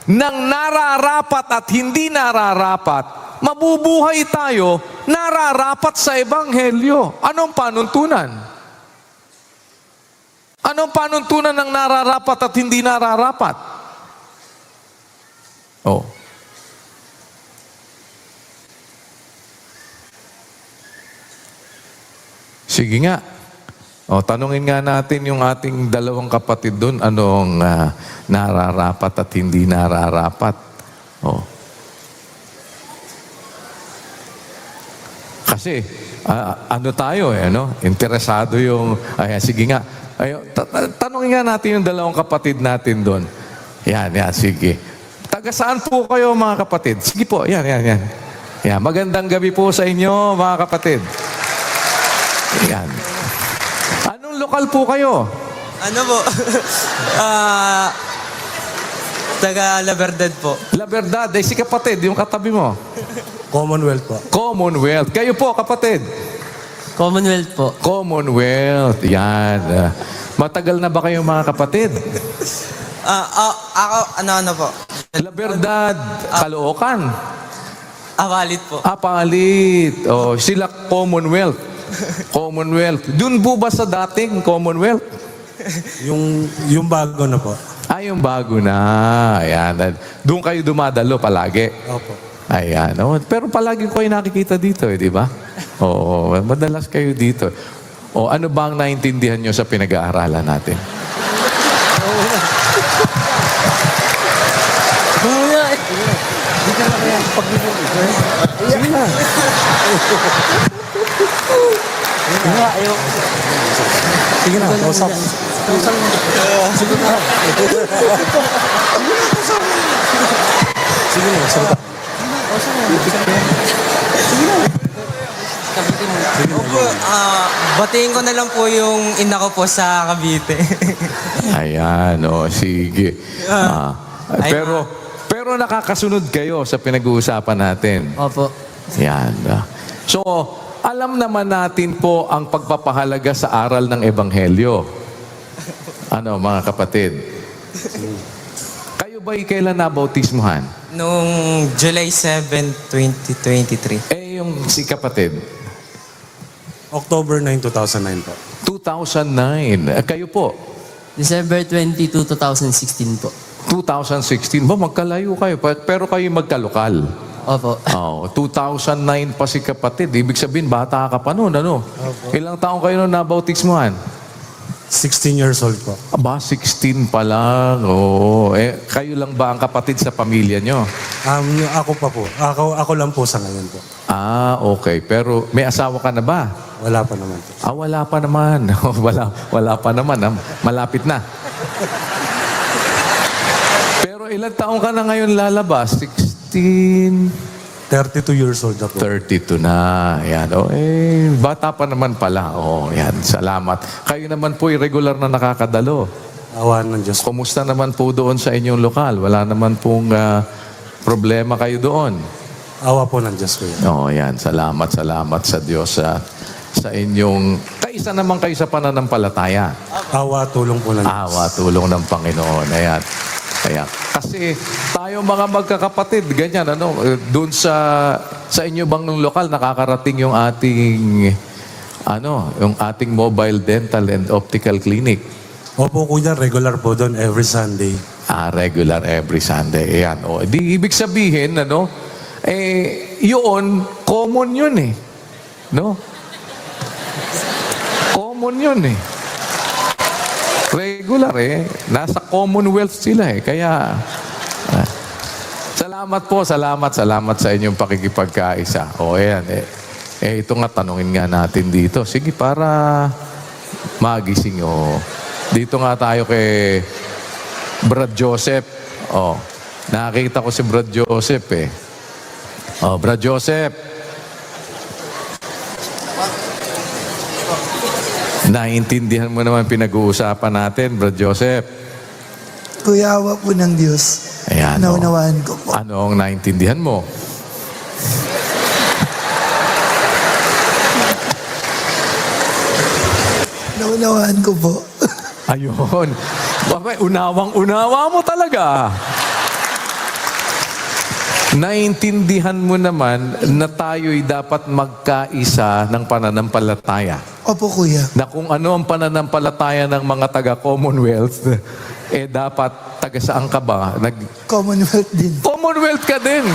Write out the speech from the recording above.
ng nararapat at hindi nararapat, mabubuhay tayo nararapat sa Ebanghelyo. Anong panuntunan? Anong panuntunan ng nararapat at hindi nararapat? Oh. Sige nga. O, tanungin nga natin yung ating dalawang kapatid doon, anong nararapat at hindi nararapat. O. Kasi, ano tayo ano? Interesado yung, sige nga. Tanungin nga natin yung dalawang kapatid natin doon. Yan, sige. Taga saan po kayo mga kapatid? Sige po, yan. Yan, magandang gabi po sa inyo mga kapatid. Yan. Anong lokal po kayo? Ano po? Taga La Verdad po. La Verdad, si kapatid, yung katabi mo. Commonwealth po. Commonwealth. Kayo po, kapatid. Commonwealth po. Commonwealth. Yan. Matagal na ba kayong mga kapatid? Ako, ano po? La Verdad, Caloocan. Awalit po. Palit. Oh, sila Commonwealth. Commonwealth. Doon po ba sa dating Commonwealth? Yung bago na po. Yung bago na. Ayan. Doon kayo dumadalo palagi. Opo. Ayan. Oh, pero palagi ko kayo nakikita dito, di ba? Oo. Madalas kayo dito. O, ano ba ang naintindihan nyo sa pinag-aaralan natin? Sige na. Sige na, kausap. Sige na. Sige na, salita. Opo, batiin ko na lang po yung ina ko po sa Cavite. Ayan. O, sige. Pero nakakasunod kayo sa pinag-uusapan natin. Opo. Yan. So, alam naman natin po ang pagpapahalaga sa aral ng Ebanghelyo. Ano, mga kapatid? Kayo ba'y kailan nabautismuhan? Noong July 7, 2023. Yung si kapatid? October 9, 2009 po. 2009. Kayo po? December 22, 2016 po. 2016. Magkalayo kayo. Pero kayo magkalokal. Opo. 2009 pa si kapatid. Ibig sabihin, bata ka pa noon, ano? Opo. Ilang taong kayo noon nabautismuhan? 16 years old po. 16 pa lang. Oo. Kayo lang ba ang kapatid sa pamilya nyo? Ako pa po. Ako lang po sa ngayon po. Okay. Pero may asawa ka na ba? Wala pa naman po. Wala pa naman. wala pa naman. Malapit na. Pero ilang taong ka na ngayon lalabas? 16... 32 years old na po. 32 na. Yan. Bata pa naman pala. Yan. Salamat. Kayo naman po regular na nakakadalo. Awa ng Diyos. Kumusta naman po doon sa inyong lokal? Wala naman pong problema kayo doon? Awa po ng Diyos ko yun. Yan. Salamat sa Diyos sa inyong... Kaisa naman kayo sa pananampalataya. Awa, tulong po ng Diyos. Awa, tulong ng Panginoon. Ayan. Kasi tayo mga magkakapatid, ganyan, doon sa inyo bang nung lokal, nakakarating yung ating, yung ating mobile dental and optical clinic. Opo, kuya, regular po doon every Sunday. Regular every Sunday. Ayan. Di ibig sabihin, yun, common yun eh. No? Common yun eh. Regular eh. Nasa Commonwealth sila eh. Kaya, salamat sa inyong pakikipagkaisa. Ayan eh. Ito nga, tanungin nga natin dito. Sige, para magising Dito nga tayo kay Brad Joseph. Nakakita ko si Brad Joseph eh. Brad Joseph. Naintindihan mo naman pinag-uusapan natin, Brad Joseph. Kuya, awa po ng Diyos. Ayan. Naunawaan ko po. Ano ang naintindihan mo? Naunawaan ko po. Ayun. Unawang-unawa mo talaga. naintindihan mo naman na tayo'y dapat magkaisa ng pananampalataya. Opo, kuya. Na kung ano ang pananampalataya ng mga taga-Commonwealth, dapat taga saan ka ba? Commonwealth din. Commonwealth ka din.